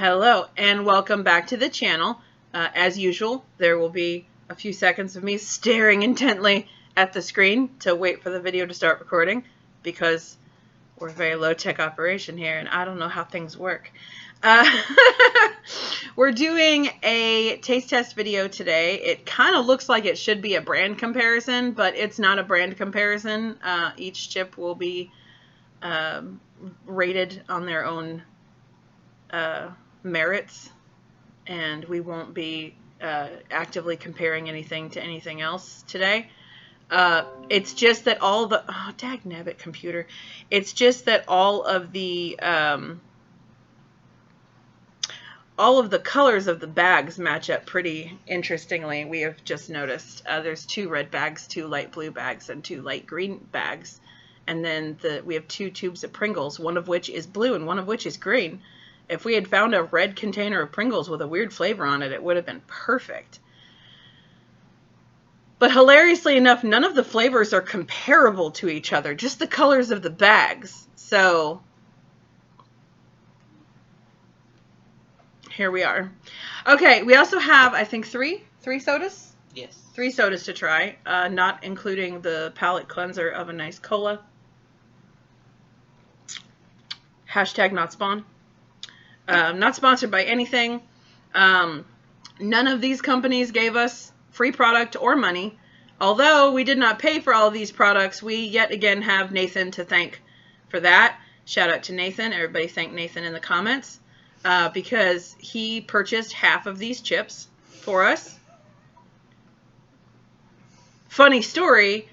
Hello and welcome back to the channel. As usual, there will be a few seconds of me staring intently at the screen to wait for the video to start recording because we're a very low-tech operation here and I don't know how things work. We're doing a taste test video today. It kind of looks like it should be a brand comparison, but it's not a brand comparison. Each chip will be rated on their own merits, and we won't be actively comparing anything to anything else today. It's just that all the dagnabbit computer. It's just that all of the colors of the bags match up pretty interestingly. We have just noticed there's 2 red bags, 2 light blue bags, and 2 light green bags, and then we have 2 tubes of Pringles, one of which is blue and one of which is green. If we had found a red container of Pringles with a weird flavor on it, it would have been perfect. But hilariously enough, none of the flavors are comparable to each other, just the colors of the bags. So here we are. Okay, we also have, I think, three sodas? Yes. 3 sodas to try, not including the palate cleanser of a nice cola. Hashtag not spawn. Not sponsored by anything. None of these companies gave us free product or money. Although we did not pay for all of these products, we yet again have Nathan to thank for that. Shout out to Nathan. Everybody thank Nathan in the comments. Because he purchased half of these chips for us. Funny story,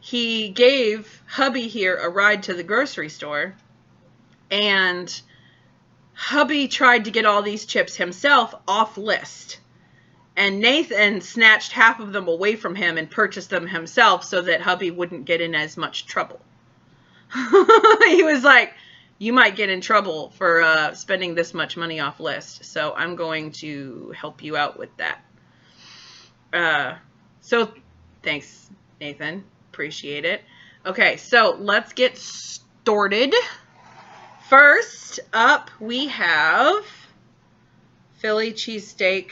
he gave hubby here a ride to the grocery store, and hubby tried to get all these chips himself off list, and Nathan snatched half of them away from him and purchased them himself so that hubby wouldn't get in as much trouble. He was like, you might get in trouble for spending this much money off list, so I'm going to help you out with that. So thanks, Nathan. Appreciate it. Okay, so let's get started. First up, we have Philly cheesesteak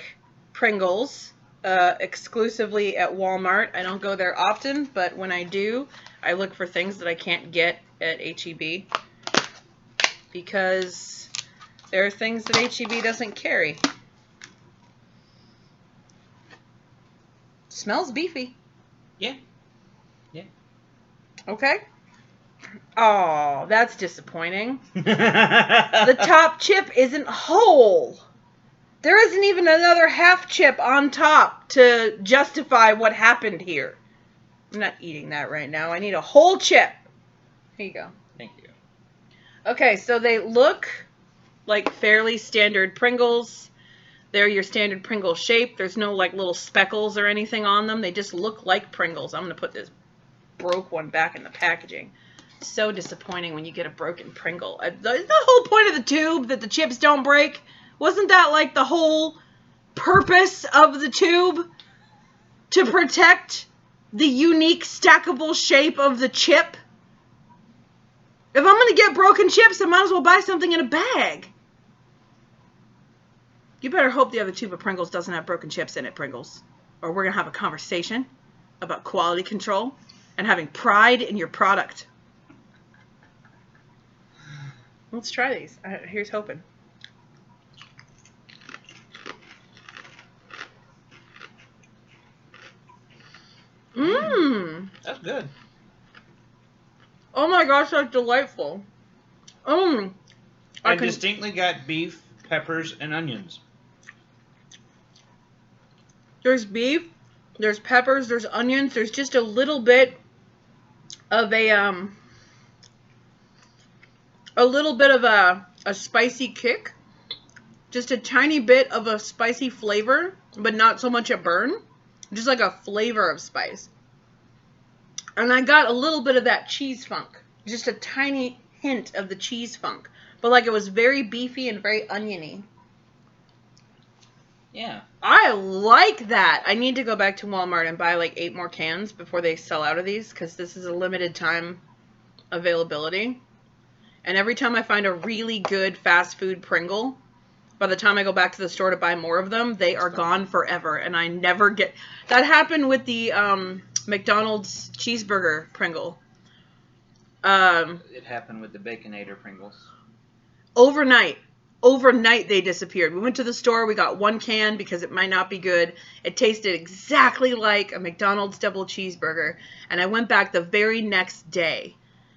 Pringles, exclusively at Walmart. I don't go there often, but when I do, I look for things that I can't get at H-E-B, because there are things that H-E-B doesn't carry. Smells beefy. Yeah. Yeah. Okay. Oh, that's disappointing. The top chip isn't whole. There isn't even another half chip on top to justify what happened here. I'm not eating that right now. I need a whole chip. Here you go. Thank you. Okay, so they look like fairly standard Pringles. They're your standard Pringle shape. There's no like little speckles or anything on them. They just look like Pringles. I'm going to put this broke one back in the packaging. So disappointing when you get a broken Pringle. The whole point of the tube that the chips don't break, wasn't that like the whole purpose of the tube? To protect the unique stackable shape of the chip? If I'm going to get broken chips, I might as well buy something in a bag. You better hope the other tube of Pringles doesn't have broken chips in it, Pringles. Or we're going to have a conversation about quality control and having pride in your product. Let's try these. Here's hoping. Mmm. That's good. Oh my gosh, that's delightful. I distinctly got beef, peppers, and onions. There's beef, there's peppers, there's onions, there's just a little bit of a spicy kick. Just a tiny bit of a spicy flavor, but not so much a burn. Just like a flavor of spice. And I got a little bit of that cheese funk. Just a tiny hint of the cheese funk. But like it was very beefy and very oniony. Yeah. I like that. I need to go back to Walmart and buy like 8 more cans before they sell out of these, because this is a limited time availability. And every time I find a really good fast food Pringle, by the time I go back to the store to buy more of them, they are gone forever, and I never get... That happened with the McDonald's cheeseburger Pringle. It happened with the Baconator Pringles. Overnight they disappeared. We went to the store, we got one can because it might not be good. It tasted exactly like a McDonald's double cheeseburger, and I went back the very next day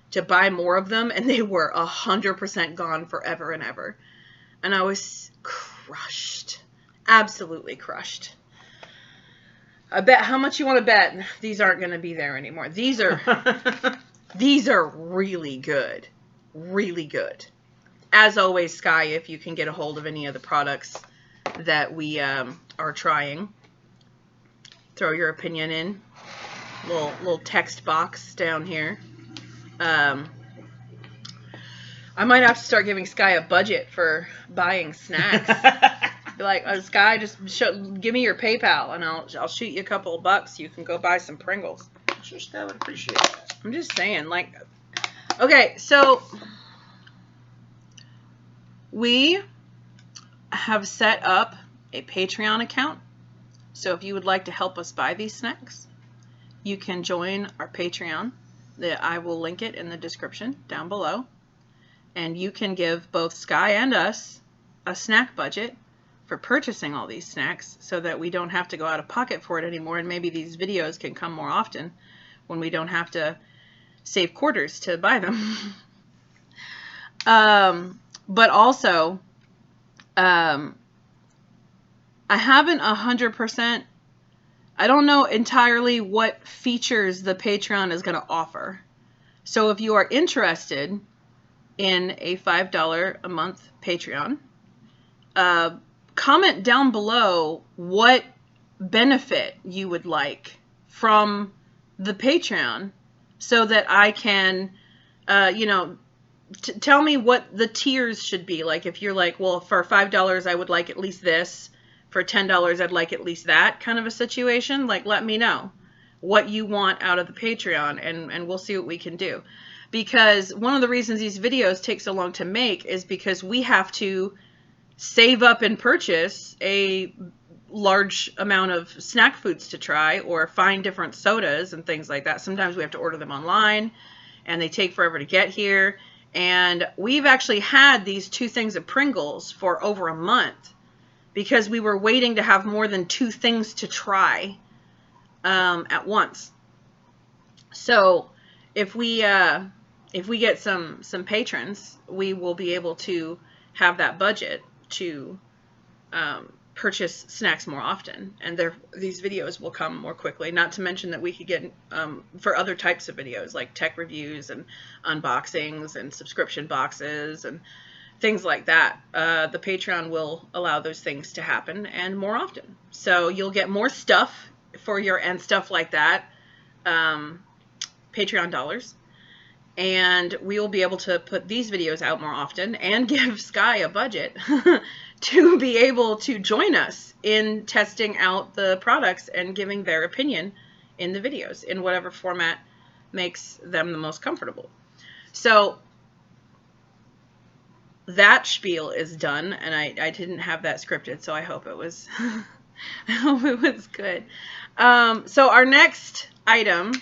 to buy more of them, and they were 100% gone forever and ever. And I was crushed. Absolutely crushed. I bet, how much you want to bet these aren't going to be there anymore? These are really good. Really good. As always, Sky, if you can get a hold of any of the products that we are trying, throw your opinion in. Little text box down here. I might have to start giving Sky a budget for buying snacks. Be like, Sky, just give me your PayPal, and I'll shoot you a couple of bucks. You can go buy some Pringles. I'm sure Sky would appreciate that. I'm just saying, like, okay, so we have set up a Patreon account. So if you would like to help us buy these snacks, you can join our Patreon. I will link it in the description down below. And you can give both Sky and us a snack budget for purchasing all these snacks so that we don't have to go out of pocket for it anymore, and maybe these videos can come more often when we don't have to save quarters to buy them. But also, I haven't 100%, I don't know entirely what features the Patreon is going to offer. So if you are interested in a $5 a month Patreon, comment down below what benefit you would like from the Patreon so that I can, tell me what the tiers should be. Like if you're like, well, for $5 I would like at least this, for $10 I'd like at least that kind of a situation. Like, let me know what you want out of the Patreon, and we'll see what we can do. Because one of the reasons these videos take so long to make is because we have to save up and purchase a large amount of snack foods to try, or find different sodas and things like that. Sometimes we have to order them online, and they take forever to get here. And we've actually had these 2 things of Pringles for over a month because we were waiting to have more than 2 things to try at once. So if we get some patrons, we will be able to have that budget to purchase snacks more often, and these videos will come more quickly. Not to mention that we could get for other types of videos like tech reviews and unboxings and subscription boxes and things like that. The Patreon will allow those things to happen and more often. So you'll get more stuff for and stuff like that, Patreon dollars. And we will be able to put these videos out more often and give Sky a budget to be able to join us in testing out the products and giving their opinion in the videos in whatever format makes them the most comfortable. So that spiel is done, and I didn't have that scripted, so I hope it was I hope it was good. So our next item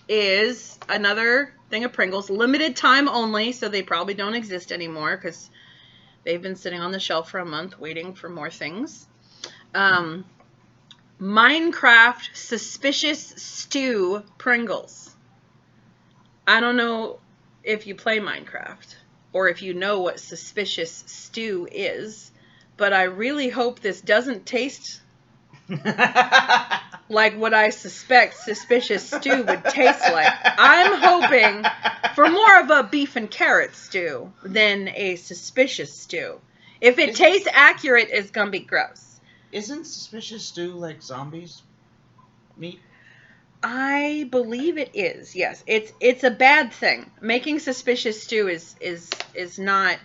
is another thing of Pringles, limited time only, so they probably don't exist anymore because they've been sitting on the shelf for a month waiting for more things. Minecraft Suspicious Stew Pringles. I don't know if you play Minecraft or if you know what Suspicious Stew is, but I really hope this doesn't taste like what I suspect Suspicious Stew would taste like. I'm hoping for more of a beef and carrot stew than a Suspicious Stew. If it tastes accurate, it's gonna be gross. Isn't Suspicious Stew like zombies meat? I believe it is. Yes, it's a bad thing. Making Suspicious Stew is not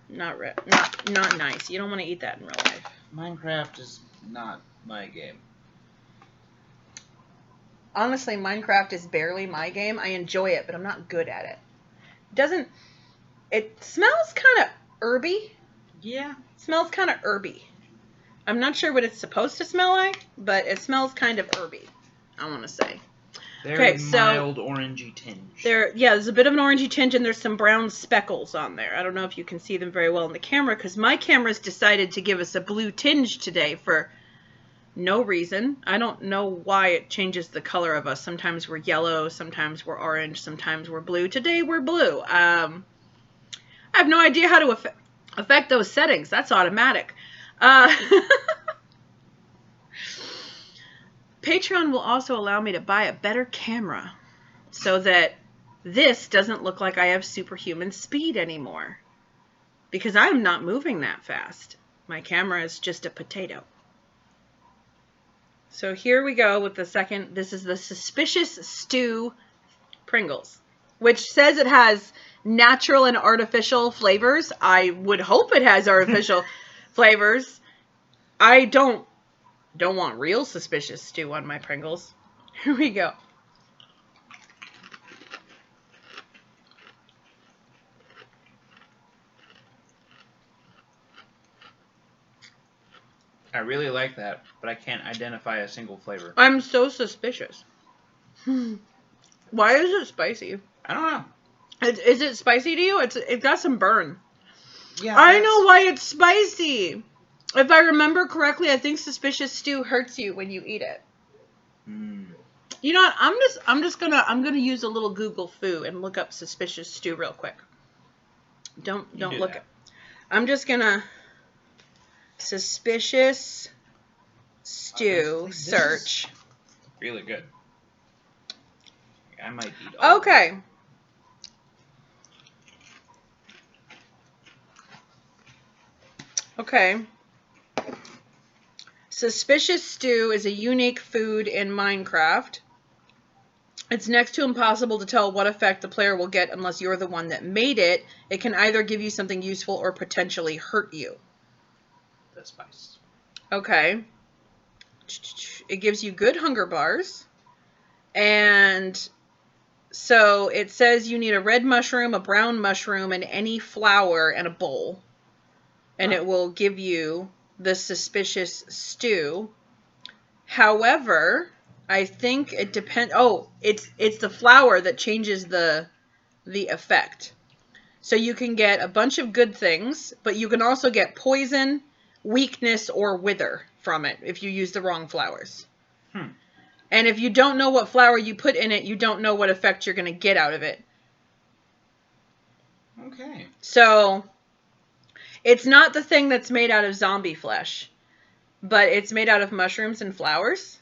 nice. You don't want to eat that in real life. Minecraft is not my game. Honestly, Minecraft is barely my game. I enjoy it, but I'm not good at it. It smells kind of herby. Yeah. Smells kind of herby. I'm not sure what it's supposed to smell like, but it smells kind of herby, I want to say. Very mild orangey tinge. There's a bit of an orangey tinge, and there's some brown speckles on there. I don't know if you can see them very well in the camera, because my camera's decided to give us a blue tinge today for no reason. I don't know why it changes the color of us. Sometimes we're yellow, sometimes we're orange, sometimes we're blue. Today we're blue. I have no idea how to affect those settings. That's automatic. Patreon will also allow me to buy a better camera so that this doesn't look like I have superhuman speed anymore, because I'm not moving that fast. My camera is just a potato. So here we go with the second. This is the Suspicious Stew Pringles, which says it has natural and artificial flavors. I would hope it has artificial flavors. I don't want real suspicious stew on my Pringles. Here we go. I really like that, but I can't identify a single flavor. I'm so suspicious. Why is it spicy? I don't know. Is it spicy to you? It got some burn. Yeah. I know why it's spicy. If I remember correctly, I think suspicious stew hurts you when you eat it. Mm. You know what? I'm gonna use a little Google Foo and look up suspicious stew real quick. Don't look it. I'm just gonna suspicious stew search. Really good. I might eat all Okay. Okay. Suspicious stew is a unique food in Minecraft. It's next to impossible to tell what effect the player will get unless you're the one that made it. It can either give you something useful or potentially hurt you. the spice. Okay. It gives you good hunger bars. And so it says you need a red mushroom, a brown mushroom, and any flour and a bowl. And it will give you the suspicious stew. However, I think it depends. Oh, it's the flour that changes the effect. So you can get a bunch of good things, but you can also get poison, weakness, or wither from it if you use the wrong flours. And if you don't know what flour you put in it, you don't know what effect you're going to get out of it. Okay. So it's not the thing that's made out of zombie flesh, but it's made out of mushrooms and flowers.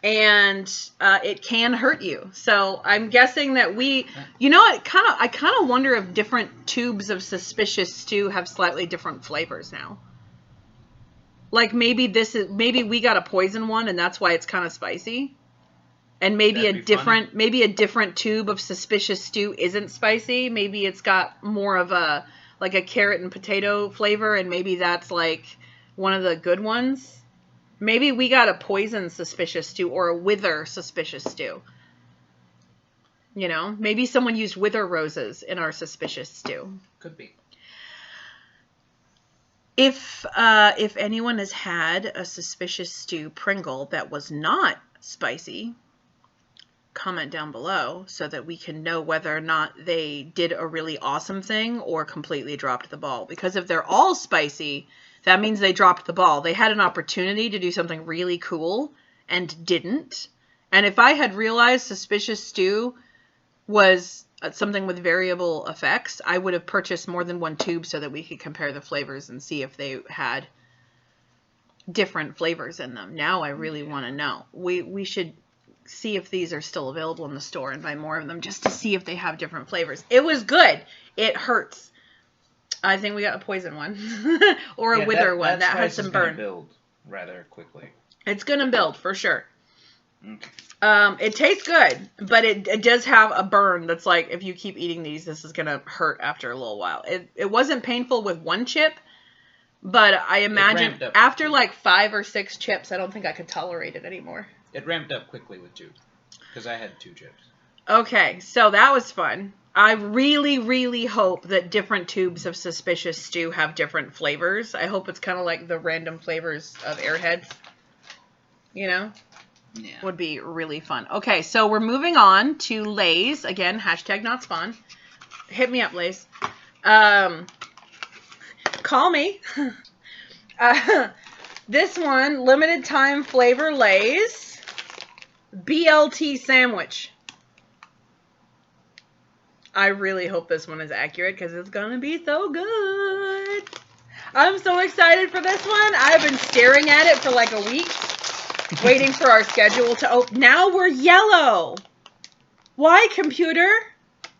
And it can hurt you. So I'm guessing that I kind of wonder if different tubes of suspicious stew have slightly different flavors now. Like maybe we got a poison one and that's why it's kind of spicy. And maybe a different tube of suspicious stew isn't spicy. Maybe it's got more of a carrot and potato flavor, and maybe that's like one of the good ones. Maybe we got a poison suspicious stew or a wither suspicious stew. You know, maybe someone used wither roses in our suspicious stew. Could be. If anyone has had a suspicious stew Pringle that was not spicy, comment down below so that we can know whether or not they did a really awesome thing or completely dropped the ball. Because if they're all spicy, that means they dropped the ball. They had an opportunity to do something really cool and didn't. And if I had realized suspicious stew was something with variable effects, I would have purchased more than one tube so that we could compare the flavors and see if they had different flavors in them. Now I really want to know. We should see if these are still available in the store and buy more of them just to see if they have different flavors. It was good. It hurts. I think we got a poison one or a wither one that had some burn. It's going to build rather quickly. It's going to build for sure. Okay. It tastes good, but it does have a burn that's like, if you keep eating these, this is going to hurt after a little while. It wasn't painful with one chip, but I imagine after like 5 or 6 chips, I don't think I could tolerate it anymore. It ramped up quickly with 2, because I had 2 chips. Okay, so that was fun. I really, really hope that different tubes of Suspicious Stew have different flavors. I hope it's kind of like the random flavors of Airheads. You know? Yeah. Would be really fun. Okay, so we're moving on to Lay's. Again, hashtag not spawn. Hit me up, Lay's. Call me. This one, limited time flavor Lay's BLT sandwich. I really hope this one is accurate because it's going to be so good. I'm so excited for this one. I've been staring at it for like a week, waiting for our schedule to open. Now we're yellow. Why, computer?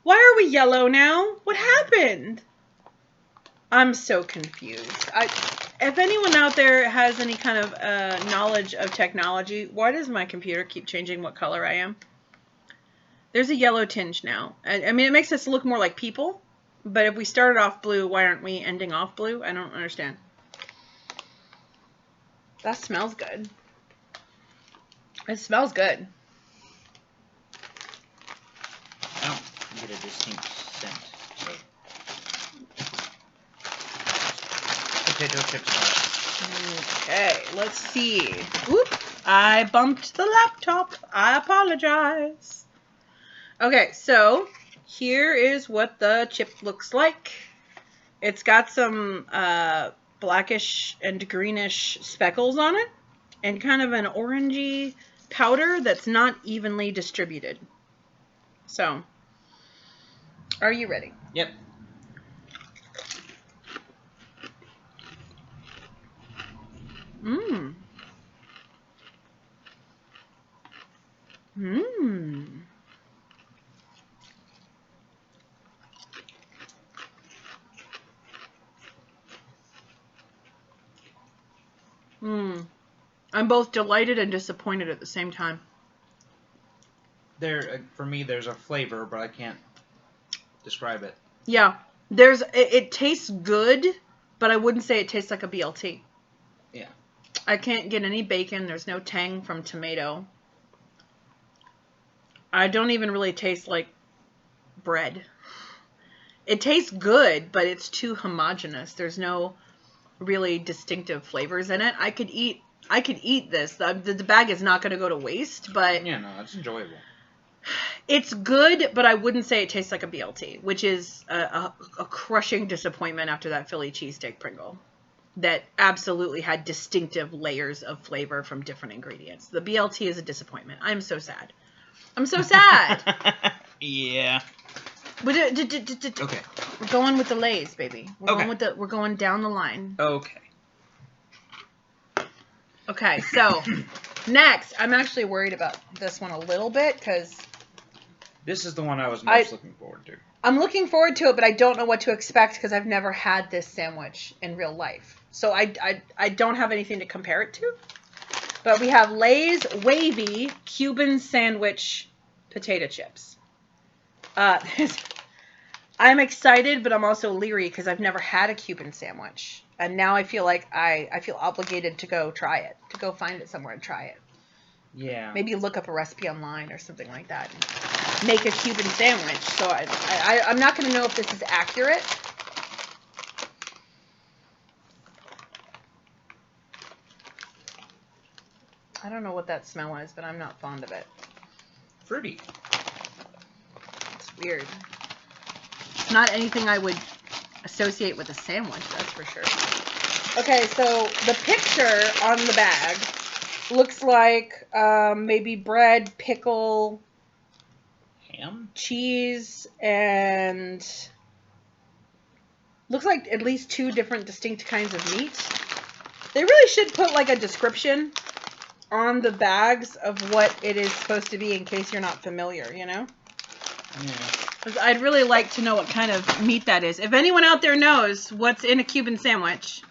Why are we yellow now? What happened? I'm so confused. If anyone out there has any kind of knowledge of technology, why does my computer keep changing what color I am? There's a yellow tinge now. I mean, it makes us look more like people. But if we started off blue, why aren't we ending off blue? I don't understand. That smells good. It smells good. I don't get a distinct scent. So. Potato chips. Okay, let's see. Whoop! I bumped the laptop. I apologize. Okay, so here is what the chip looks like. It's got some blackish and greenish speckles on it, and kind of an orangey powder that's not evenly distributed. So, are you ready? Yep. Mmm. Mmm. Mmm. I'm both delighted and disappointed at the same time. For me, there's a flavor, but I can't describe it. Yeah. It tastes good, but I wouldn't say it tastes like a BLT. Yeah. I can't get any bacon. There's no tang from tomato. I don't even really taste like bread. It tastes good, but it's too homogeneous. There's no really distinctive flavors in it. I could eat this. The bag is not going to go to waste, but yeah, no, it's enjoyable. It's good, but I wouldn't say it tastes like a BLT, which is a crushing disappointment after that Philly cheesesteak Pringle that absolutely had distinctive layers of flavor from different ingredients. The BLT is a disappointment. I'm so sad. I'm so sad. Yeah. Okay. We're going with the Lay's, baby. We're going down the line. Okay. Okay, so next, I'm actually worried about this one a little bit because this is the one I was most looking forward to. I'm looking forward to it, but I don't know what to expect because I've never had this sandwich in real life. So I don't have anything to compare it to. But we have Lay's Wavy Cuban Sandwich Potato Chips. I'm excited, but I'm also leery because I've never had a Cuban sandwich. And now I feel like I feel obligated to go try it, to go find it somewhere and try it. Yeah. Maybe look up a recipe online or something like that and make a Cuban sandwich. So I'm not going to know if this is accurate. I don't know what that smell is, but I'm not fond of it. Fruity. It's weird. It's not anything I would associate with a sandwich, that's for sure. Okay, so the picture on the bag looks like maybe bread, pickle, ham, cheese, and looks like at least 2 different distinct kinds of meat. They really should put like a description on the bags of what it is supposed to be in case you're not familiar, you know? Yeah. I'd really like to know what kind of meat that is. If anyone out there knows what's in a Cuban sandwich,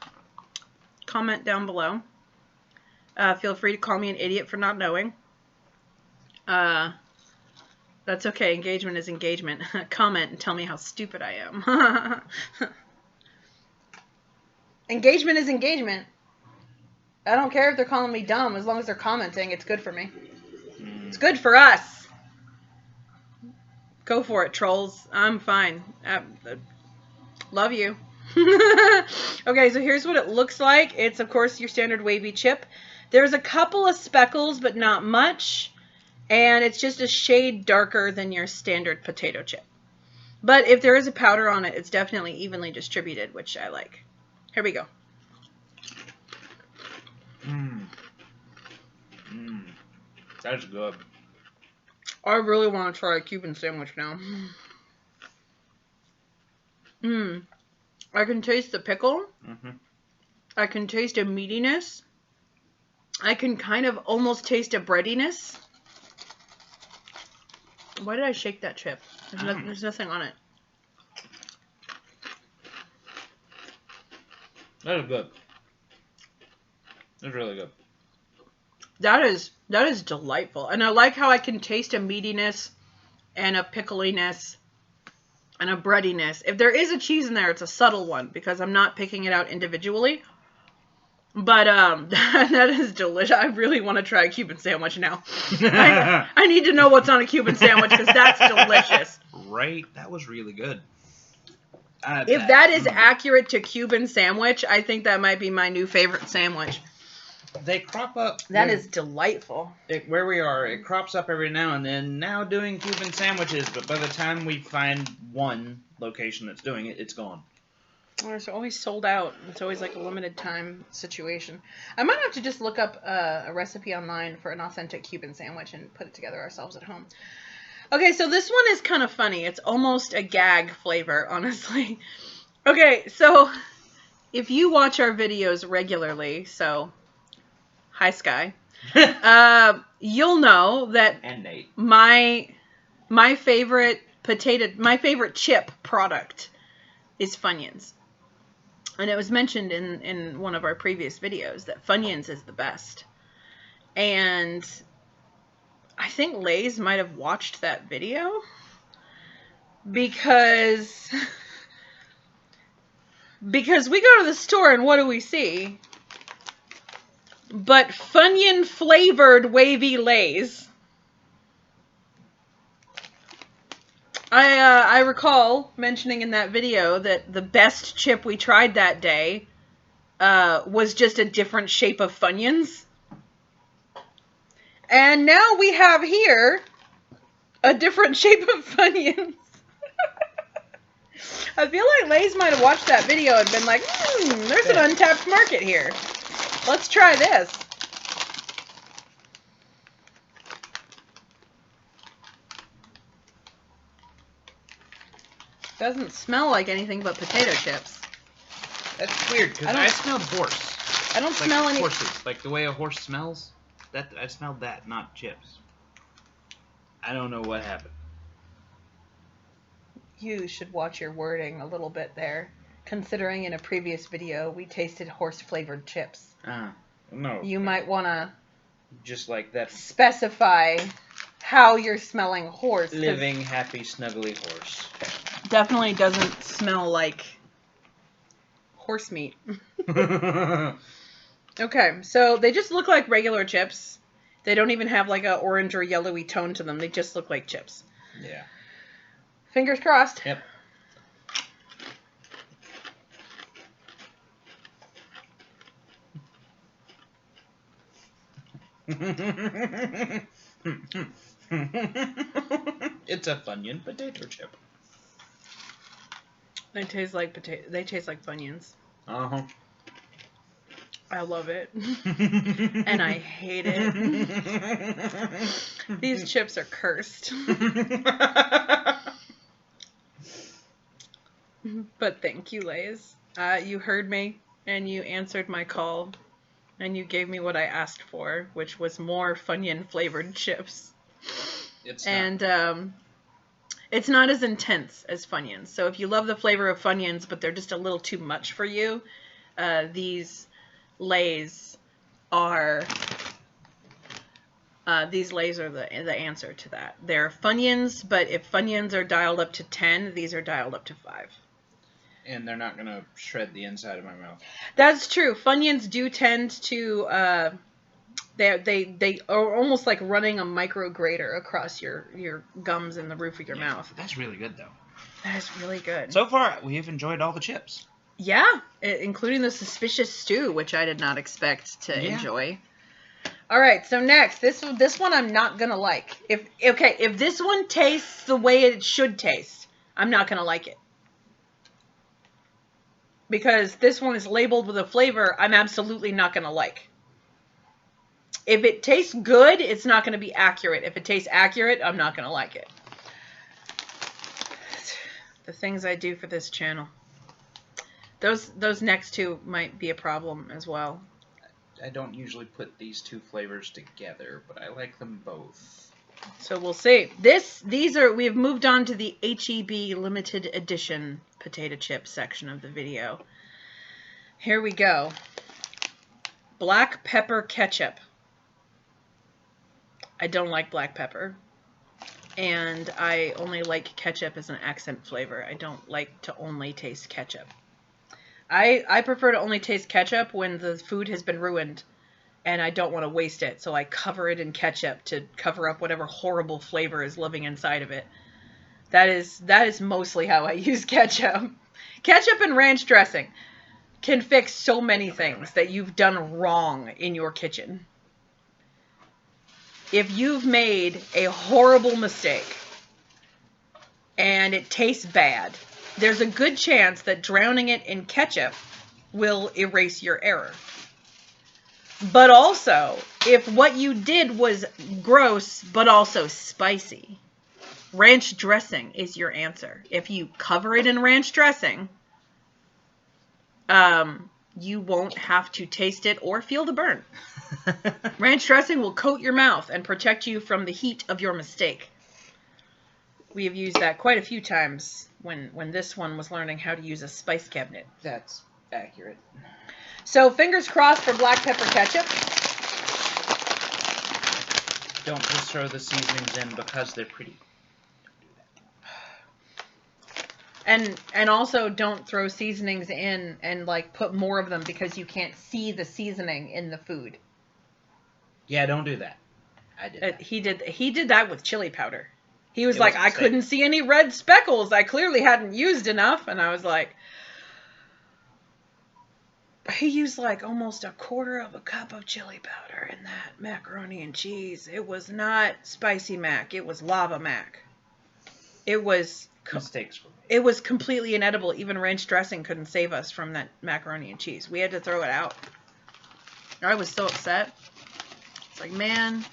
comment down below. Feel free to call me an idiot for not knowing. That's okay. Engagement is engagement. Comment and tell me how stupid I am. Engagement is engagement. I don't care if they're calling me dumb. As long as they're commenting, it's good for me. It's good for us. Go for it, trolls. I'm fine. Love you. Okay, so here's what it looks like. It's, of course, your standard wavy chip. There's a couple of speckles, but not much. And it's just a shade darker than your standard potato chip. But if there is a powder on it, it's definitely evenly distributed, which I like. Here we go. That's good. I really want to try a Cuban sandwich now. I can taste the pickle. I can taste a meatiness. I can kind of almost taste a breadiness. Why did I shake that chip? There's nothing on it. That is good. That's really good. That is delightful. And I like how I can taste a meatiness and a pickliness and a breadiness. If there is a cheese in there, it's a subtle one because I'm not picking it out individually. But that is delicious. I really want to try a Cuban sandwich now. I need to know what's on a Cuban sandwich because that's delicious. Right? That was really good. If that is accurate to Cuban sandwich, I think that might be my new favorite sandwich. They crop up. That is delightful. Where we are, it crops up every now and then. Now doing Cuban sandwiches, but by the time we find one location that's doing it, it's gone. Well, it's always sold out. It's always like a limited time situation. I might have to just look up a recipe online for an authentic Cuban sandwich and put it together ourselves at home. Okay, so this one is kind of funny. It's almost a gag flavor, honestly. Okay, so if you watch our videos regularly, so hi Sky, you'll know that and Nate. my favorite chip product is Funyuns. And it was mentioned in one of our previous videos that Funyuns is the best. And I think Lay's might have watched that video because we go to the store and what do we see? But Funyun flavored wavy Lay's. I recall mentioning in that video that the best chip we tried that day was just a different shape of Funyuns. And now we have here a different shape of Funyuns. I feel like Lay's might have watched that video and been like, there's an untapped market here. Let's try this. Doesn't smell like anything but potato chips. That's weird, because I smelled horse. I don't smell any... horses. Like the way a horse smells. I smelled that, not chips. I don't know what happened. You should watch your wording a little bit there. Considering in a previous video, we tasted horse-flavored chips. No. You might want to... just like that... specify how you're smelling horse. Living, happy, snuggly horse. Definitely doesn't smell like horse meat. Okay, so they just look like regular chips. They don't even have like a orange or yellowy tone to them. They just look like chips. Yeah. Fingers crossed. Yep. It's a Funyun potato chip. They taste like Funyuns. Uh-huh. I love it. And I hate it. These chips are cursed. But thank you, Lay's. You heard me, and you answered my call, and you gave me what I asked for, which was more Funyun-flavored chips. It's not as intense as Funyuns. So if you love the flavor of Funyuns, but they're just a little too much for you, these Lay's are the answer to that. They're Funyuns, but if Funyuns are dialed up to 10, these are dialed up to 5. And they're not going to shred the inside of my mouth. That's true. Funyuns do tend to They are almost like running a micro grater across your gums and the roof of your mouth. That's really good, though. That is really good. So far, we have enjoyed all the chips. Yeah, including the suspicious stew, which I did not expect to enjoy. All right, so next, this one I'm not gonna like. If this one tastes the way it should taste, I'm not gonna like it. Because this one is labeled with a flavor I'm absolutely not gonna like. If it tastes good, it's not gonna be accurate. If it tastes accurate, I'm not gonna like it. The things I do for this channel. Those next two might be a problem as well. I don't usually put these two flavors together, but I like them both. So we'll see. We have moved on to the HEB limited edition potato chip section of the video. Here we go. Black pepper ketchup. I don't like black pepper. And I only like ketchup as an accent flavor. I don't like to only taste ketchup. I prefer to only taste ketchup when the food has been ruined and I don't want to waste it, so I cover it in ketchup to cover up whatever horrible flavor is living inside of it. That is mostly how I use ketchup. Ketchup and ranch dressing can fix so many things that you've done wrong in your kitchen. If you've made a horrible mistake and it tastes bad, there's a good chance that drowning it in ketchup will erase your error. But also, if what you did was gross but also spicy, ranch dressing is your answer. If you cover it in ranch dressing, you won't have to taste it or feel the burn. Ranch dressing will coat your mouth and protect you from the heat of your mistake. We have used that quite a few times when this one was learning how to use a spice cabinet. That's accurate. So fingers crossed for black pepper ketchup. Don't just throw the seasonings in because they're pretty. And also don't throw seasonings in and like put more of them because you can't see the seasoning in the food. Yeah, don't do that. I did that. He did that with chili powder. He was like, I couldn't see any red speckles. I clearly hadn't used enough. And I was like, he used like almost a quarter of a cup of chili powder in that macaroni and cheese. It was not spicy mac. It was lava mac. It was mistakes were made. It was completely inedible. Even ranch dressing couldn't save us from that macaroni and cheese. We had to throw it out. I was so upset. It's like, man,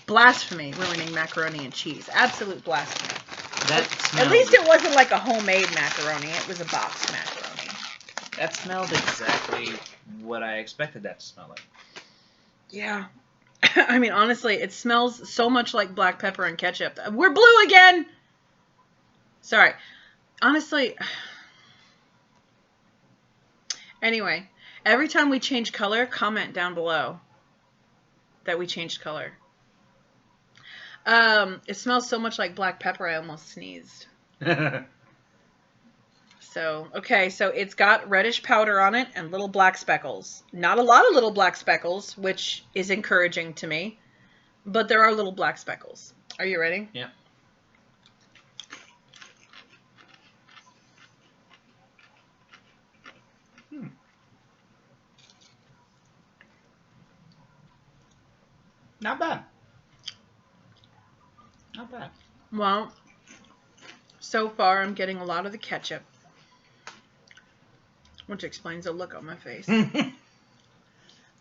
blasphemy ruining macaroni and cheese. Absolute blasphemy. At least it wasn't like a homemade macaroni. It was a boxed macaroni. That smelled exactly what I expected that to smell like. Yeah. I mean, honestly, it smells so much like black pepper and ketchup. We're blue again! Sorry. Honestly. Anyway, every time we change color, comment down below that we changed color. It smells so much like black pepper, I almost sneezed. So, okay, so it's got reddish powder on it and little black speckles. Not a lot of little black speckles, which is encouraging to me, but there are little black speckles. Are you ready? Yeah. Not bad. Not bad. Well, so far I'm getting a lot of the ketchup, which explains the look on my face.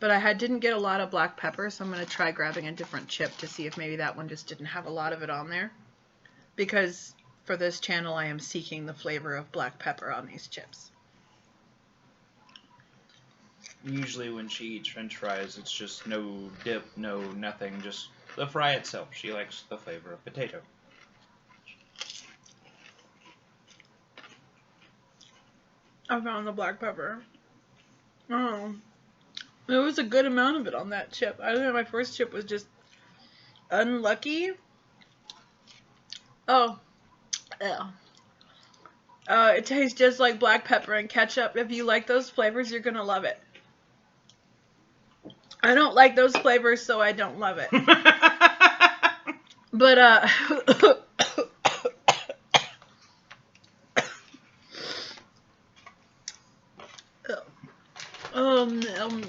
But I didn't get a lot of black pepper, so I'm going to try grabbing a different chip to see if maybe that one just didn't have a lot of it on there. Because for this channel, I am seeking the flavor of black pepper on these chips. Usually when she eats french fries, it's just no dip, no nothing, just the fry itself. She likes the flavor of potato. I found the black pepper. Oh. There was a good amount of it on that chip. I don't know, my first chip was just unlucky. Oh. Yeah. It tastes just like black pepper and ketchup. If you like those flavors, you're going to love it. I don't like those flavors, so I don't love it. But,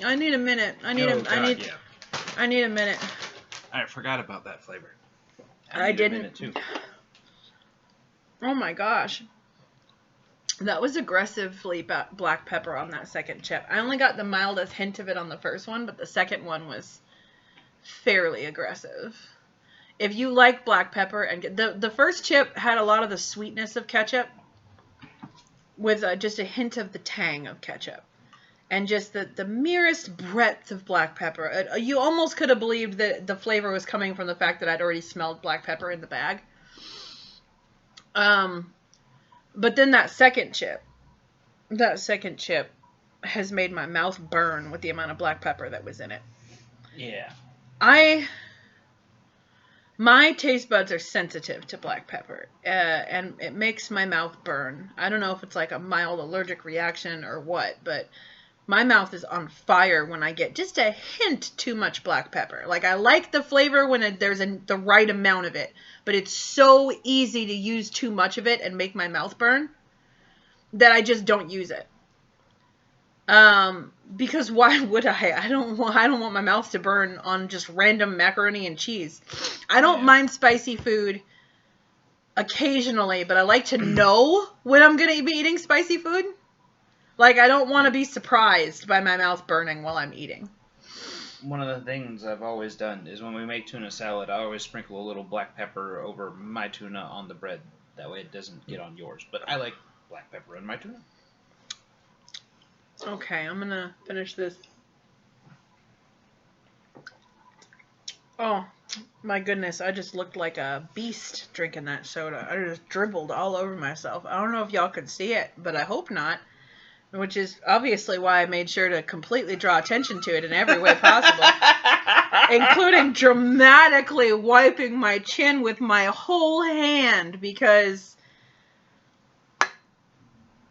I need a minute. I need a minute. I forgot about that flavor. I need didn't. A minute too. Oh my gosh. That was aggressively black pepper on that second chip. I only got the mildest hint of it on the first one, but the second one was fairly aggressive. If you like black pepper, and the first chip had a lot of the sweetness of ketchup with just a hint of the tang of ketchup. And just the merest breadth of black pepper. You almost could have believed that the flavor was coming from the fact that I'd already smelled black pepper in the bag. But then that second chip has made my mouth burn with the amount of black pepper that was in it. Yeah. My taste buds are sensitive to black pepper, and it makes my mouth burn. I don't know if it's like a mild allergic reaction or what, but my mouth is on fire when I get just a hint too much black pepper. Like, I like the flavor when there's the right amount of it, but it's so easy to use too much of it and make my mouth burn that I just don't use it. Because why would I? I don't want my mouth to burn on just random macaroni and cheese. I don't mind spicy food occasionally, but I like to know when I'm going to be eating spicy food. Like, I don't want to be surprised by my mouth burning while I'm eating. One of the things I've always done is when we make tuna salad, I always sprinkle a little black pepper over my tuna on the bread. That way it doesn't get on yours. But I like black pepper in my tuna. Okay, I'm going to finish this. Oh, my goodness. I just looked like a beast drinking that soda. I just dribbled all over myself. I don't know if y'all could see it, but I hope not. Which is obviously why I made sure to completely draw attention to it in every way possible. Including dramatically wiping my chin with my whole hand because,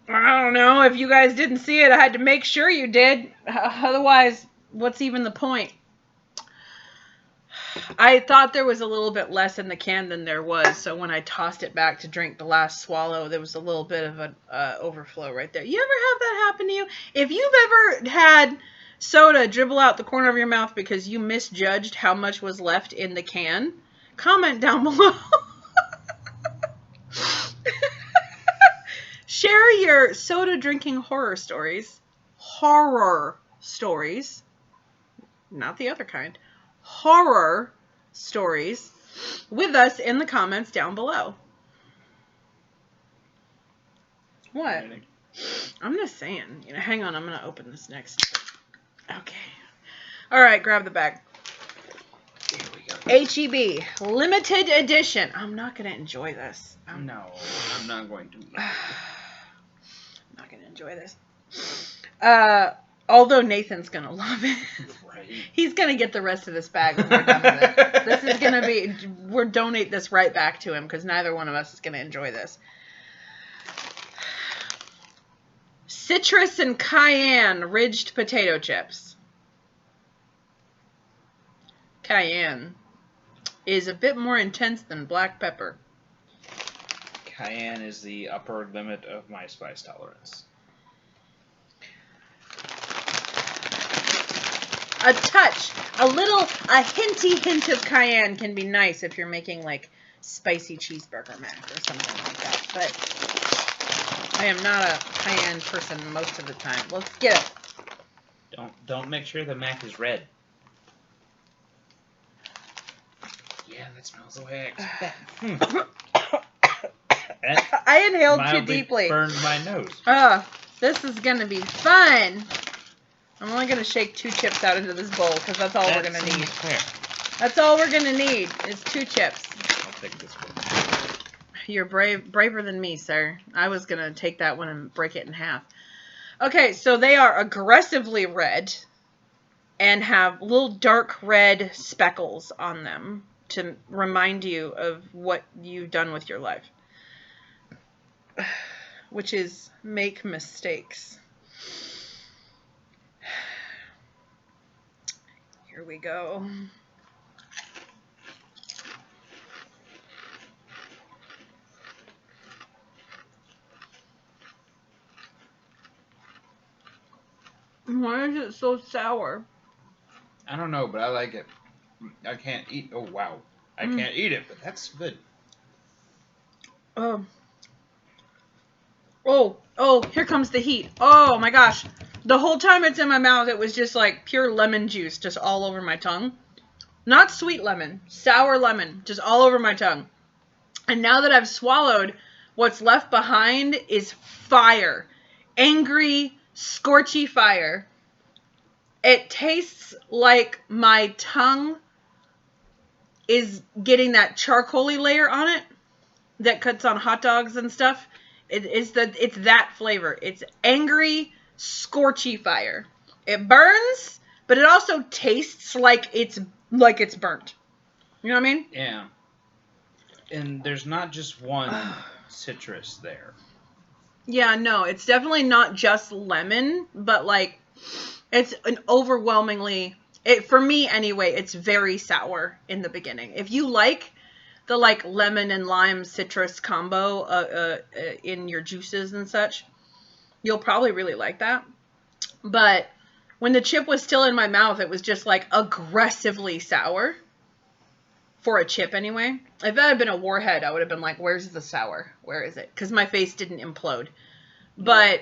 I don't know, if you guys didn't see it, I had to make sure you did. Otherwise, what's even the point? I thought there was a little bit less in the can than there was, so when I tossed it back to drink the last swallow, there was a little bit of an overflow right there. You ever have that happen to you? If you've ever had soda dribble out the corner of your mouth because you misjudged how much was left in the can, comment down below. Share your soda drinking horror stories. Horror stories. Not the other kind. Horror stories with us in the comments down below. What? I'm just saying. Hang on, I'm going to open this next. Okay. All right, grab the bag. Here we go. HEB limited edition. I'm not going to enjoy this. No, I'm not going to. I'm not going to enjoy this. Although Nathan's going to love it. Right. He's going to get the rest of this bag when we're done with it. This is going to be, we'll donate this right back to him because neither one of us is going to enjoy this. Citrus and cayenne ridged potato chips. Cayenne is a bit more intense than black pepper. Cayenne is the upper limit of my spice tolerance. A touch, a hinty hint of cayenne can be nice if you're making like spicy cheeseburger mac or something like that. But I am not a cayenne person most of the time. Let's get it. Don't make sure the mac is red. Yeah, that smells the way I expect. I inhaled too deeply. Burned my nose. This is gonna be fun. I'm only going to shake 2 chips out into this bowl because that's all we're going to need. Fair. That's all we're going to need is 2 chips. I'll take this one. You're braver than me, sir. I was going to take that one and break it in half. Okay, so they are aggressively red and have little dark red speckles on them to remind you of what you've done with your life, which is make mistakes. Here we go. Why is it so sour? I don't know, but I like it. I can't eat. Oh wow, I can't eat it, but that's good. Oh. Oh, here comes the heat. Oh my gosh. The whole time it's in my mouth, it was just like pure lemon juice just all over my tongue. Not sweet lemon, sour lemon, just all over my tongue. And now that I've swallowed, what's left behind is fire. Angry, scorchy fire. It tastes like my tongue is getting that charcoaly layer on it that cuts on hot dogs and stuff. It's that flavor. It's angry, scorchy fire. It burns, but it also tastes like it's burnt. You know what I mean? Yeah. And there's not just one citrus there. Yeah, no, it's definitely not just lemon, but like it's an overwhelmingly for me anyway, it's very sour in the beginning. If you like the like lemon and lime citrus combo in your juices and such, you'll probably really like that. But when the chip was still in my mouth, it was just like aggressively sour for a chip anyway. If that had been a Warhead, I would have been like, where's the sour? Where is it? Because my face didn't implode. But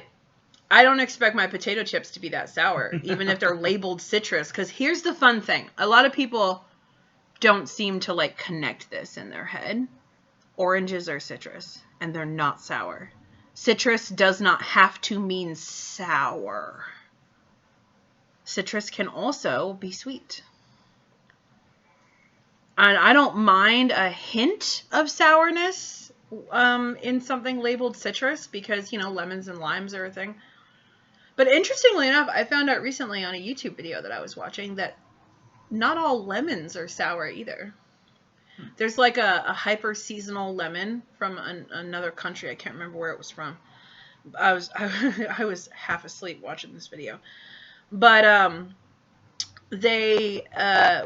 I don't expect my potato chips to be that sour, even if they're labeled citrus. Because here's the fun thing. A lot of people don't seem to like connect this in their head. Oranges are citrus, and they're not sour. Citrus does not have to mean sour. Citrus can also be sweet. And I don't mind a hint of sourness in something labeled citrus because, you know, lemons and limes are a thing. But interestingly enough, I found out recently on a YouTube video that I was watching that not all lemons are sour either. There's like a hyper seasonal lemon from another country. I can't remember where it was from. I was half asleep watching this video. But they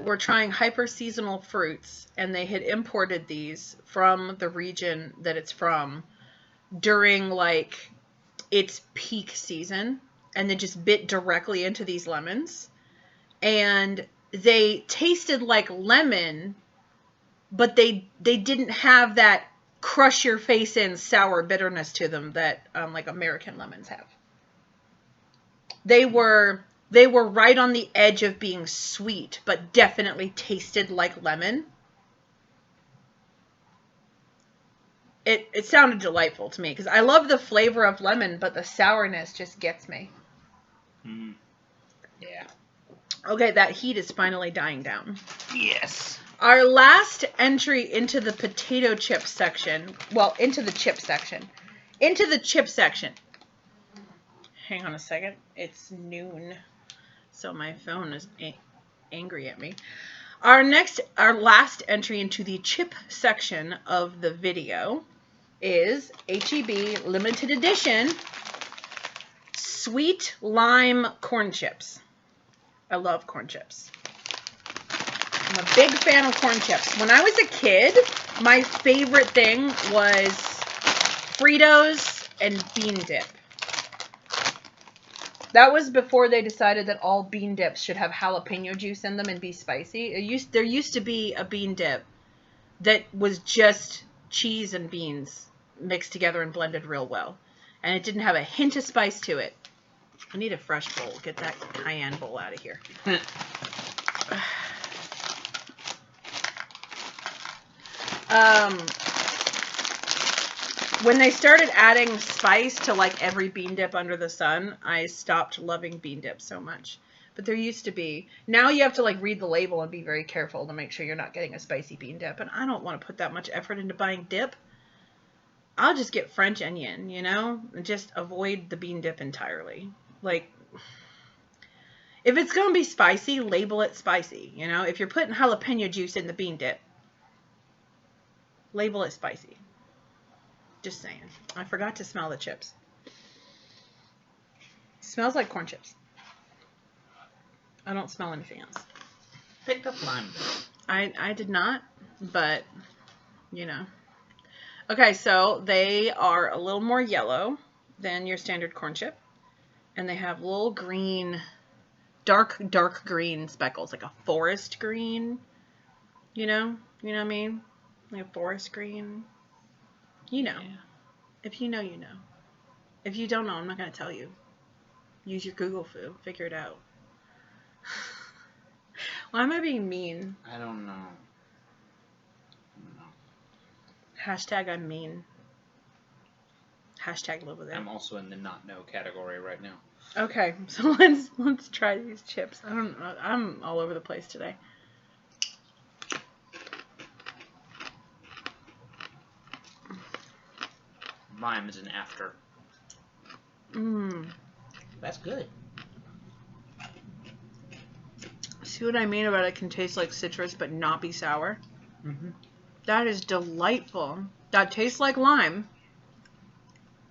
were trying hyper seasonal fruits, and they had imported these from the region that it's from during like its peak season, and they just bit directly into these lemons, and they tasted like lemon, but they didn't have that crush your face in sour bitterness to them that like American lemons have. They were right on the edge of being sweet, but definitely tasted like lemon. It sounded delightful to me because I love the flavor of lemon, but the sourness just gets me. Mm. Yeah. Okay, that heat is finally dying down. Yes. Our last entry into the potato chip section, well, into the chip section. Hang on a second. It's noon, so my phone is angry at me. Our last entry into the chip section of the video is H-E-B limited edition sweet lime corn chips. I love corn chips. I'm a big fan of corn chips. When I was a kid, my favorite thing was Fritos and bean dip. That was before they decided that all bean dips should have jalapeno juice in them and be spicy. There used to be a bean dip that was just cheese and beans mixed together and blended real well. And it didn't have a hint of spice to it. I need a fresh bowl. Get that cayenne bowl out of here. When they started adding spice to like every bean dip under the sun, I stopped loving bean dip so much. But there used to be. Now you have to like read the label and be very careful to make sure you're not getting a spicy bean dip. And I don't want to put that much effort into buying dip. I'll just get French onion, you know? And just avoid the bean dip entirely. Like, if it's going to be spicy, label it spicy, you know? If you're putting jalapeno juice in the bean dip, label it spicy. Just saying. I forgot to smell the chips. Smells like corn chips. I don't smell anything else. picked up lime. I did not, but, you know. Okay, so they are a little more yellow than your standard corn chip. And they have little green, dark green speckles, like a forest green. You know? You know what I mean? Like a forest green. You know. Yeah. If you know, you know. If you don't know, I'm not going to tell you. Use your Google foo. Figure it out. Why am I being mean? I don't know. Hashtag I'm mean. Hashtag live with it. I'm also in the not know category right now. Okay, so let's try these chips. I don't know. I'm all over the place today. Lime is an after. Mmm. That's good. See what I mean about it can taste like citrus but not be sour? Mm-hmm. That is delightful. That tastes like lime,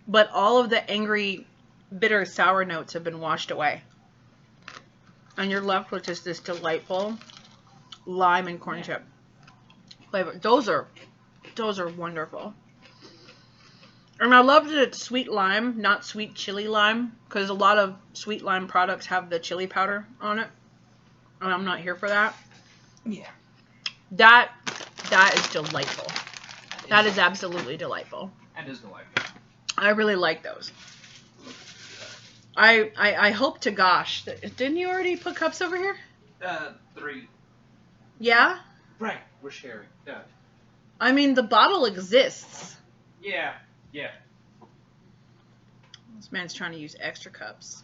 but all of the angry, bitter, sour notes have been washed away. And you're left with just this delightful lime and corn chip flavor. Those are wonderful. And I love that it's sweet lime, not sweet chili lime, because a lot of sweet lime products have the chili powder on it. And I'm not here for that. Yeah. That is delightful. That is absolutely delightful. That is delightful. I really like those. I hope to gosh. Didn't you already put cups over here? 3. Yeah? Right. We're sharing. Yeah. I mean, the bottle exists. Yeah. Yeah. This man's trying to use extra cups.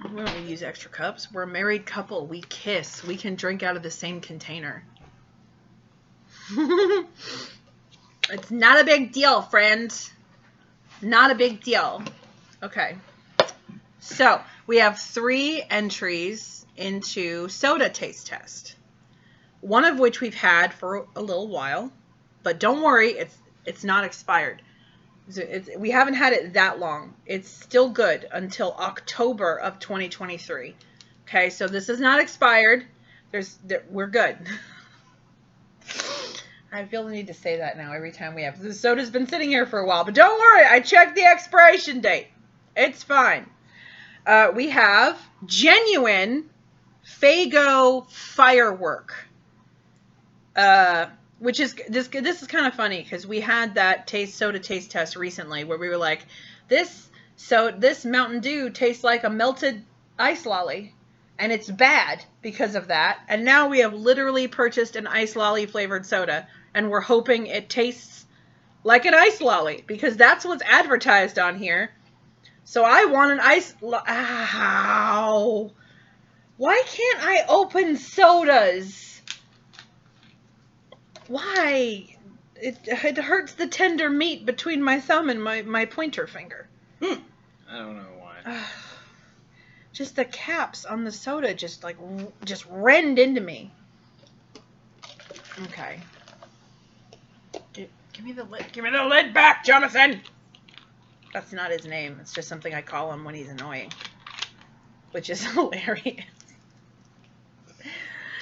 We don't use extra cups. We're a married couple. We kiss. We can drink out of the same container. It's not a big deal, friends. Not a big deal. Okay. So, we have 3 entries into soda taste test. One of which we've had for a little while. But don't worry, it's not expired. We haven't had it that long. It's still good until October of 2023. Okay, so this is not expired. We're good. I feel the need to say that now every time we have. The soda's been sitting here for a while, but don't worry. I checked the expiration date. It's fine. We have genuine Faygo Firework. Which is, this is kind of funny because we had that soda taste test recently where we were like, this Mountain Dew tastes like a melted ice lolly and it's bad because of that. And now we have literally purchased an ice lolly flavored soda and we're hoping it tastes like an ice lolly because that's what's advertised on here. So I want an ow. Why can't I open sodas? Why? It hurts the tender meat between my thumb and my pointer finger. I don't know why. Just the caps on the soda just rend into me. Okay. Give me the lid. Give me the lid back, Jonathan! That's not his name. It's just something I call him when he's annoying. Which is hilarious.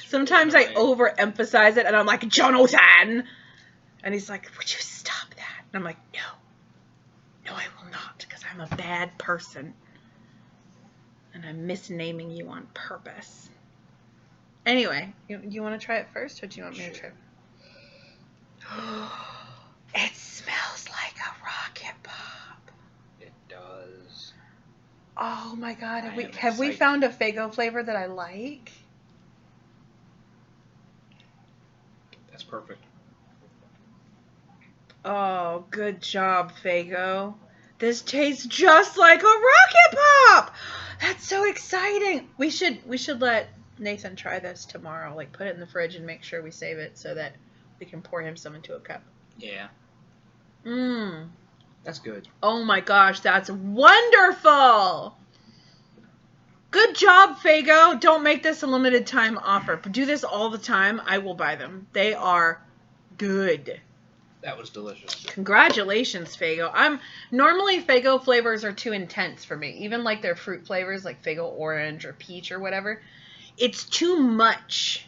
Sometimes I overemphasize it and I'm like, Jonathan! And he's like, would you stop that? And I'm like, no. No, I will not, because I'm a bad person. And I'm misnaming you on purpose. Anyway, you want to try it first, or do you want me to try it? It smells like a rocket pop. It does. Oh my god, have we found a Faygo flavor that I like? That's perfect. Oh, good job, Faygo. This tastes just like a rocket pop. That's so exciting. We should let Nathan try this tomorrow. Like, put it in the fridge and make sure we save it so that we can pour him some into a cup. Yeah. Mmm. That's good. Oh my gosh, that's wonderful. Good job, Faygo. Don't make this a limited time offer. But do this all the time. I will buy them. They are good. That was delicious. Congratulations, Faygo. Normally Faygo flavors are too intense for me. Even like their fruit flavors, like Faygo orange or peach or whatever. It's too much.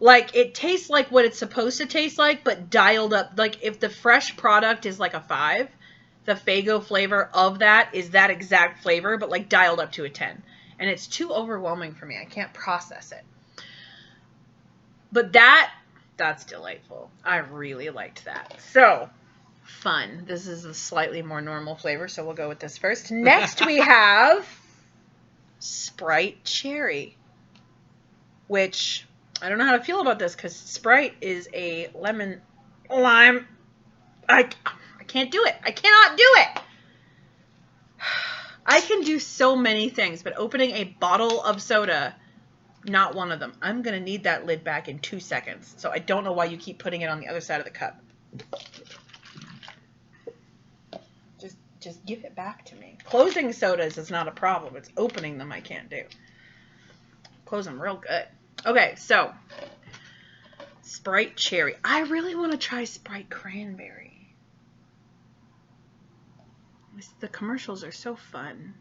Like, it tastes like what it's supposed to taste like, but dialed up. Like, if the fresh product is like a 5, the Faygo flavor of that is that exact flavor, but like dialed up to a 10. And it's too overwhelming for me. I can't process it. But that's delightful. I really liked that. So, fun. This is a slightly more normal flavor, so we'll go with this first. Next, we have Sprite Cherry, which I don't know how to feel about this because Sprite is a lemon lime. I can't do it. I cannot do it. I can do so many things, but opening a bottle of soda, not one of them. I'm going to need that lid back in 2 seconds. So I don't know why you keep putting it on the other side of the cup. Just give it back to me. Closing sodas is not a problem. It's opening them I can't do. Close them real good. Okay, so Sprite Cherry. I really want to try Sprite Cranberry. The commercials are so fun,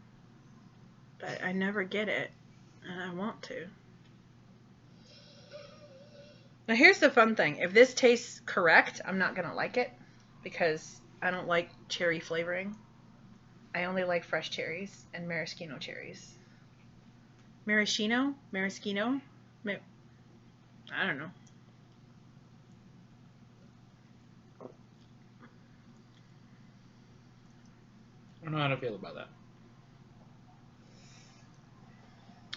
but I never get it, and I want to. Now here's the fun thing. If this tastes correct, I'm not going to like it because I don't like cherry flavoring. I only like fresh cherries and maraschino cherries. Maraschino? Maraschino? I don't know. I don't know how to feel about that.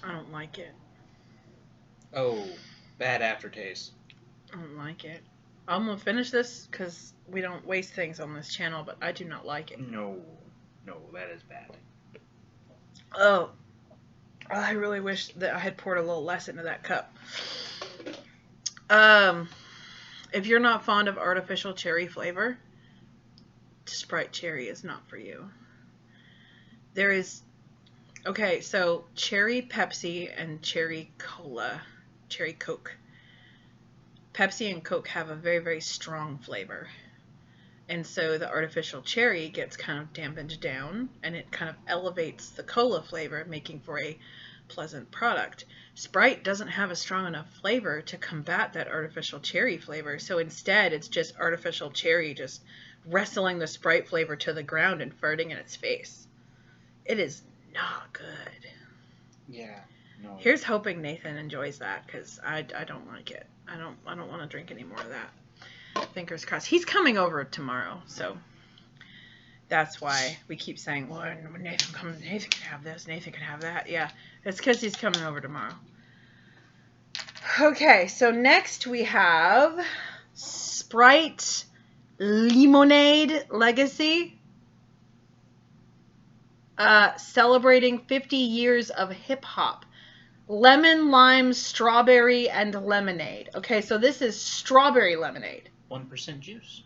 I don't like it. Oh, bad aftertaste. I don't like it. I'm going to finish this because we don't waste things on this channel, but I do not like it. No, that is bad. Oh, I really wish that I had poured a little less into that cup. If you're not fond of artificial cherry flavor, Sprite Cherry is not for you. There is, okay, so cherry Pepsi and cherry cola, cherry Coke. Pepsi and Coke have a very, very strong flavor. And so the artificial cherry gets kind of dampened down and it kind of elevates the cola flavor, making for a pleasant product. Sprite doesn't have a strong enough flavor to combat that artificial cherry flavor. So instead, it's just artificial cherry just wrestling the Sprite flavor to the ground and farting in its face. It is not good. Yeah. No. Here's hoping Nathan enjoys that because I don't like it. I don't want to drink any more of that. Fingers crossed. He's coming over tomorrow, so that's why we keep saying, well, when Nathan comes, Nathan can have this, Nathan can have that. Yeah, it's because he's coming over tomorrow. Okay, so next we have Sprite Lemonade Legacy. Celebrating 50 years of hip-hop. Lemon, lime, strawberry, and lemonade. Okay, so this is strawberry lemonade. 1% juice.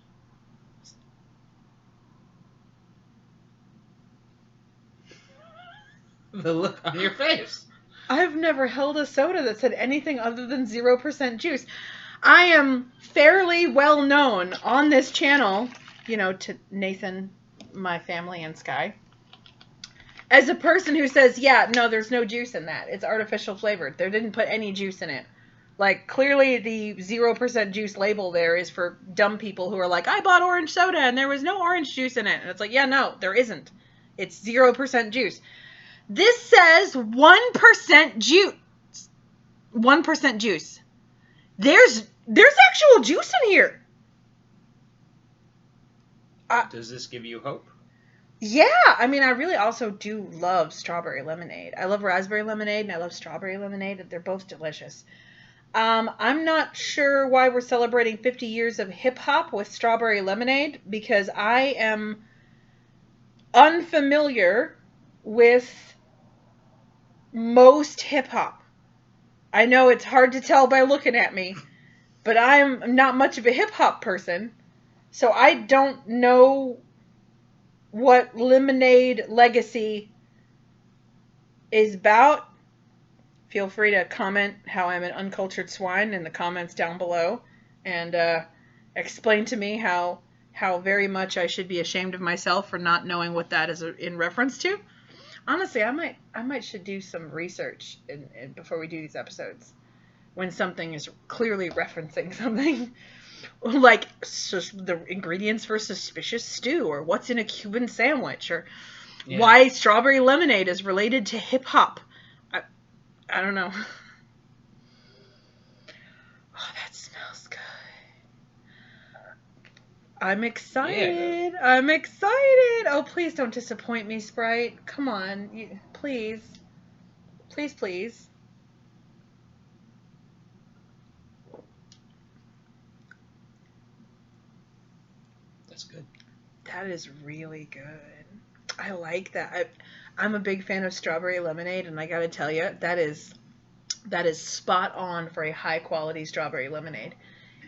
The look on your face. I've never held a soda that said anything other than 0% juice. I am fairly well known on this channel, you know, to Nathan, my family, and Sky, as a person who says, yeah, no, there's no juice in that. It's artificial flavored. They didn't put any juice in it. Like, clearly the 0% juice label there is for dumb people who are like, I bought orange soda and there was no orange juice in it. And it's like, yeah, no, there isn't. It's 0% juice. This says 1% juice. 1% juice. There's actual juice in here. Does this give you hope? Yeah, I mean, I really also do love strawberry lemonade. I love raspberry lemonade and I love strawberry lemonade. They're both delicious. I'm not sure why we're celebrating 50 years of hip-hop with strawberry lemonade because I am unfamiliar with most hip-hop. I know it's hard to tell by looking at me, but I'm not much of a hip-hop person, so I don't know what Lemonade Legacy is about. Feel free to comment how I'm an uncultured swine in the comments down below. And explain to me how very much I should be ashamed of myself for not knowing what that is in reference to. Honestly, I might should do some research before we do these episodes. When something is clearly referencing something, like the ingredients for suspicious stew, or what's in a Cuban sandwich, or why strawberry lemonade is related to hip hop. I don't know. Oh, that smells good. I'm excited. Yeah. I'm excited. Oh, please don't disappoint me, Sprite. Come on. Please. Please, please. That's good. That is really good. I like that. I'm a big fan of strawberry lemonade, and I gotta tell you, that is spot on for a high quality strawberry lemonade.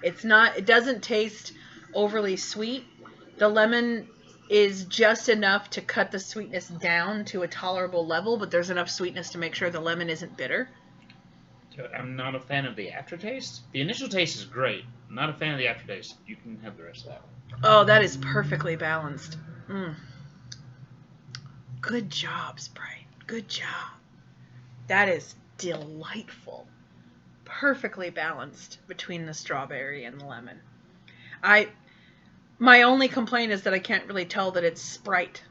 It doesn't taste overly sweet. The lemon is just enough to cut the sweetness down to a tolerable level, but there's enough sweetness to make sure the lemon isn't bitter. I'm not a fan of the aftertaste. The initial taste is great. I'm not a fan of the aftertaste. You can have the rest of that one. Oh, that is perfectly balanced. Good job, Sprite. Good job. That is delightful. Perfectly balanced between the strawberry and the lemon. My only complaint is that I can't really tell that it's Sprite.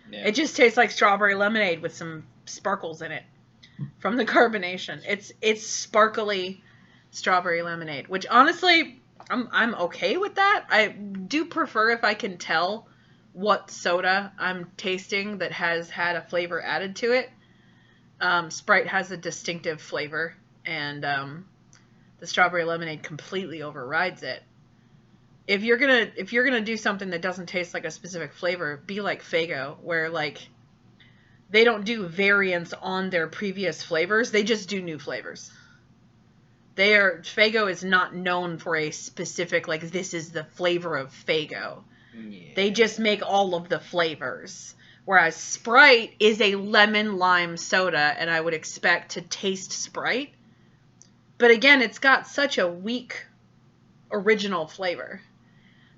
Yeah. It just tastes like strawberry lemonade with some sparkles in it from the carbonation. It's sparkly strawberry lemonade, which honestly I'm okay with that. I do prefer if I can tell what soda I'm tasting that has had a flavor added to it. Sprite has a distinctive flavor, and the strawberry lemonade completely overrides it. If you're gonna do something that doesn't taste like a specific flavor, be like Faygo, where like they don't do variants on their previous flavors; they just do new flavors. Faygo is not known for a specific, like, this is the flavor of Faygo. Yeah. They just make all of the flavors. Whereas Sprite is a lemon lime soda, and I would expect to taste Sprite. But again, it's got such a weak original flavor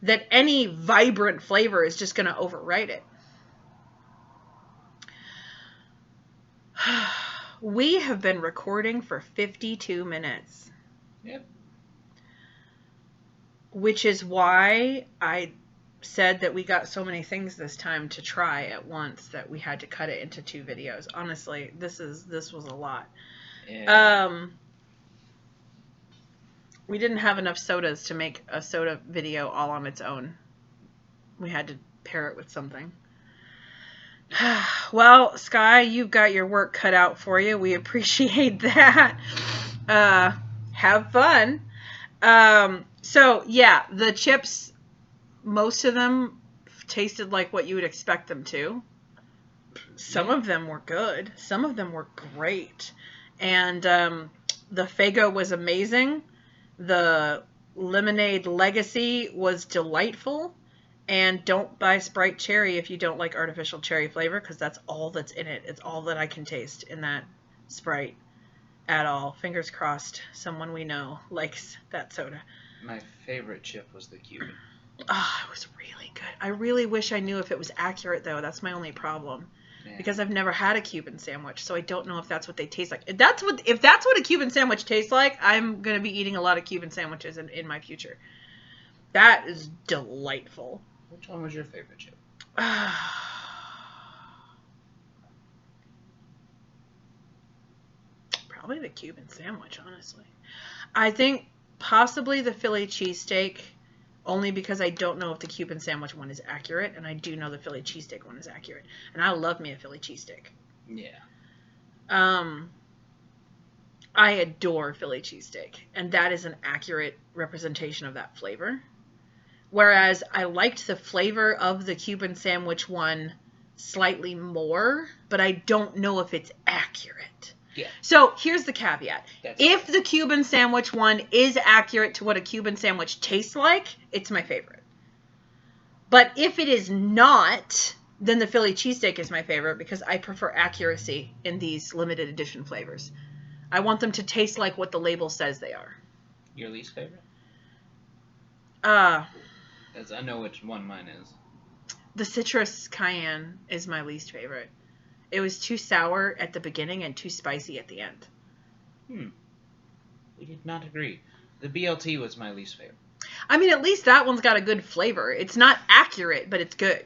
that any vibrant flavor is just going to override it. We have been recording for 52 minutes. Yep. Which is why I said that we got so many things this time to try at once that we had to cut it into 2 videos. Honestly, this was a lot. Yeah. We didn't have enough sodas to make a soda video all on its own. We had to pair it with something. Well, Sky, you've got your work cut out for you. We appreciate that. Have fun. So, yeah, the chips, most of them tasted like what you would expect them to. Some of them were good. Some of them were great. And the Faygo was amazing. The Lemonade Legacy was delightful. And don't buy Sprite Cherry if you don't like artificial cherry flavor, because that's all that's in it. It's all that I can taste in that Sprite at all. Fingers crossed someone we know likes that soda. My favorite chip was the Cuban. Oh, it was really good. I really wish I knew if it was accurate, though. That's my only problem. Yeah. Because I've never had a Cuban sandwich, so I don't know if that's what they taste like. If that's what a Cuban sandwich tastes like, I'm going to be eating a lot of Cuban sandwiches in my future. That is delightful. Which one was your favorite chip? Probably the Cuban sandwich, honestly. I think possibly the Philly cheesesteak, only because I don't know if the Cuban sandwich one is accurate, and I do know the Philly cheesesteak one is accurate. And I love me a Philly cheesesteak. Yeah. I adore Philly cheesesteak, and that is an accurate representation of that flavor. Whereas I liked the flavor of the Cuban sandwich one slightly more, but I don't know if it's accurate. Yeah. So here's the caveat. If the Cuban sandwich one is accurate to what a Cuban sandwich tastes like, it's my favorite. But if it is not, then the Philly cheesesteak is my favorite because I prefer accuracy in these limited edition flavors. I want them to taste like what the label says they are. Your least favorite? As I know which one mine is. The citrus cayenne is my least favorite. It was too sour at the beginning and too spicy at the end. We did not agree. The BLT was my least favorite. I mean, at least that one's got a good flavor. It's not accurate, but it's good.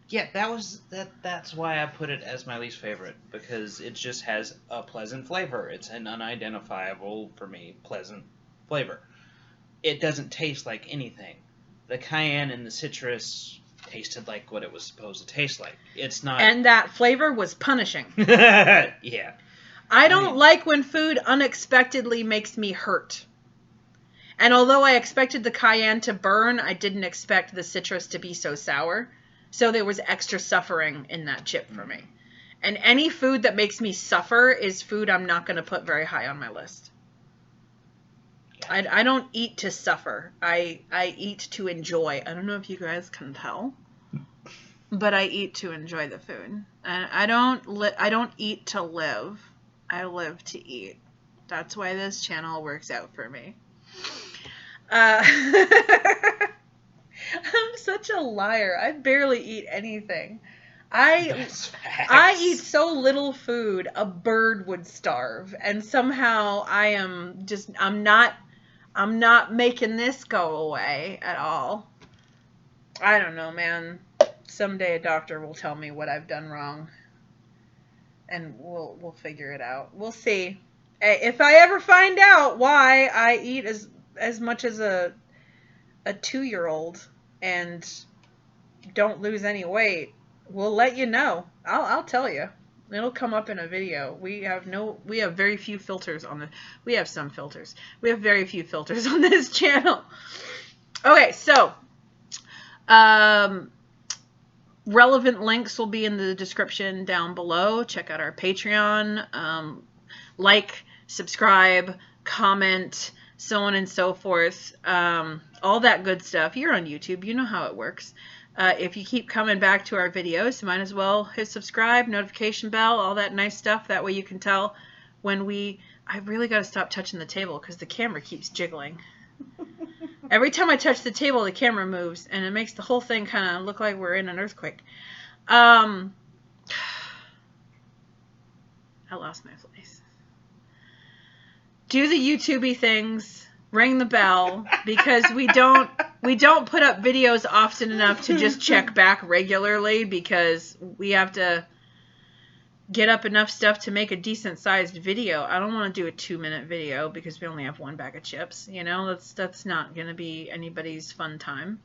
Yeah, that's why I put it as my least favorite, because it just has a pleasant flavor. It's an unidentifiable, for me, pleasant flavor. It doesn't taste like anything. The cayenne and the citrus tasted like what it was supposed to taste like. It's not... And that flavor was punishing. Yeah. I don't like when food unexpectedly makes me hurt. And although I expected the cayenne to burn, I didn't expect the citrus to be so sour. So there was extra suffering in that chip for me. And any food that makes me suffer is food I'm not going to put very high on my list. I don't eat to suffer. I eat to enjoy. I don't know if you guys can tell, but I eat to enjoy the food. And I don't eat to live. I live to eat. That's why this channel works out for me. I'm such a liar. I barely eat anything. I eat so little food a bird would starve, and somehow I'm not making this go away at all. I don't know, man. Someday a doctor will tell me what I've done wrong, and we'll figure it out. We'll see. If I ever find out why I eat as much as a 2-year-old and don't lose any weight, we'll let you know. I'll tell you. It'll come up in a video. We have very few filters on the... We have some filters. We have very few filters on this channel. Okay, so... relevant links will be in the description down below. Check out our Patreon. Like, subscribe, comment, so on and so forth. All that good stuff. You're on YouTube. You know how it works. If you keep coming back to our videos, you might as well hit subscribe, notification bell, all that nice stuff. That way you can tell when we... I really got to stop touching the table because the camera keeps jiggling. Every time I touch the table, the camera moves, and it makes the whole thing kind of look like we're in an earthquake. I lost my place. Do the YouTube-y things. Ring the bell, because we don't put up videos often enough to just check back regularly, because we have to get up enough stuff to make a decent sized video. I don't want to do a 2-minute video because we only have 1 bag of chips. You know, that's not going to be anybody's fun time.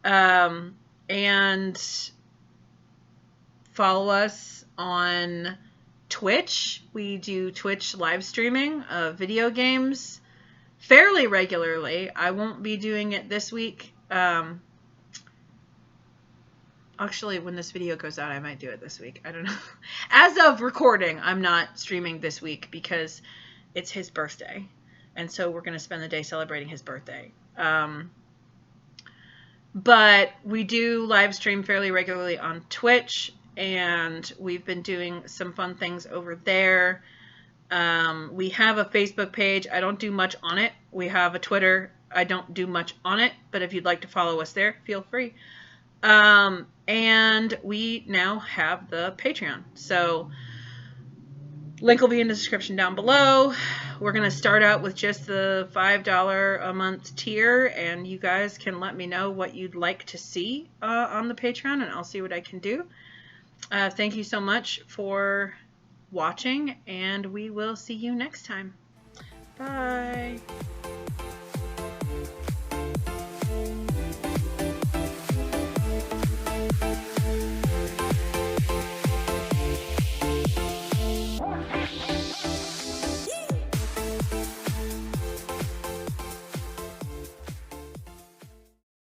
And follow us on Twitch. We do Twitch live streaming of video games fairly regularly. I won't be doing it this week. Actually, when this video goes out, I might do it this week. I don't know. As of recording, I'm not streaming this week because it's his birthday. And so we're going to spend the day celebrating his birthday. But we do live stream fairly regularly on Twitch, and we've been doing some fun things over there. We have a Facebook page. I don't do much on it. We have a Twitter. I don't do much on it, but if you'd like to follow us there, feel free. And we now have the Patreon. So link will be in the description down below. We're going to start out with just the $5 a month tier, and you guys can let me know what you'd like to see on the Patreon, and I'll see what I can do. Thank you so much for watching, and we will see you next time. Bye.